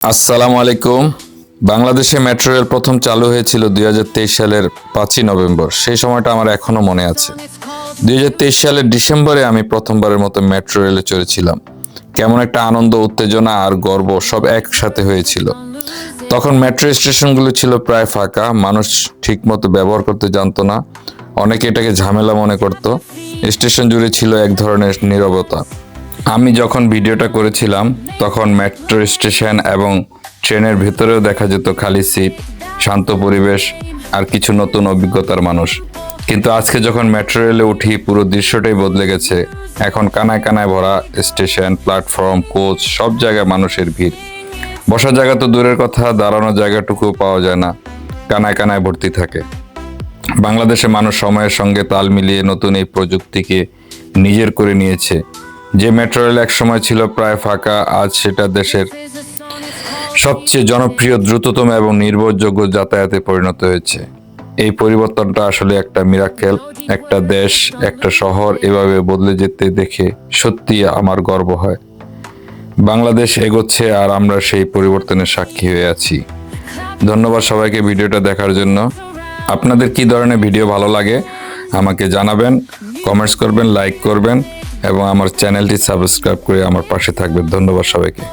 আসসালামু আলাইকুম। বাংলাদেশে মেট্রো রেল প্রথম চালু হয়েছিল 2023 সালের 5ই নভেম্বর। সেই সময়টা আমার এখনো মনে আছে। 2023 সালের ডিসেম্বরে আমি প্রথমবারের মতো মেট্রো রেলে চড়েছিলাম। কেমন একটা আনন্দ, উত্তেজনা আর গর্ব সব একসাথে হয়েছিল। তখন মেট্রো স্টেশনগুলো ছিল প্রায় ফাঁকা, মানুষ ঠিকমতো ব্যবহার করতে জানতো না, অনেকে এটাকে ঝামেলা মনে করত। স্টেশন জুড়ে ছিল এক ধরনের নীরবতা। আমি যখন ভিডিওটা করেছিলাম তখন মেট্রো স্টেশন এবং ট্রেনের ভেতরেও দেখা যেত খালি সিট, শান্ত পরিবেশ আর কিছু নতুন অভিজ্ঞতার মানুষ। কিন্তু আজকে যখন মেট্রো রেলে উঠি পুরো দৃশ্যটাই বদলে গেছে। এখন কানায় কানায় ভরা স্টেশন, প্ল্যাটফর্ম, কোচ, সব জায়গায় মানুষের ভিড়। বসার জায়গা তো দূরের কথা, দাঁড়ানোর জায়গাটুকুও পাওয়া যায় না, কানায় কানায় ভর্তি থাকে। বাংলাদেশে মানুষ সময়ের সঙ্গে তাল মিলিয়ে নতুন এই প্রযুক্তিকে নিজের করে নিয়েছে। যে মেট্রো রেল একসময় ছিল প্রায় ফাঁকা, আজ সেটা দেশের সবচেয়ে জনপ্রিয়, দ্রুততম এবং নির্ভরযোগ্য যাতায়াতে পরিণত হয়েছে। এই পরিবর্তনটা আসলে একটা মিরাকেল। একটা দেশ, একটা শহর এভাবে বদলে যেতে দেখে সত্যি আমার গর্ব হয়। বাংলাদেশ এগোচ্ছে আর আমরা সেই পরিবর্তনের সাক্ষী হয়ে আছি। ধন্যবাদ সবাইকে ভিডিওটা দেখার জন্য। আপনাদের কি ধরনের ভিডিও ভালো লাগে আমাকে জানাবেন, কমেন্টস করবেন, লাইক করবেন এবং আমার চ্যানেলটি সাবস্ক্রাইব করে আমার পাশে থাকবেন। ধন্যবাদ সবাইকে।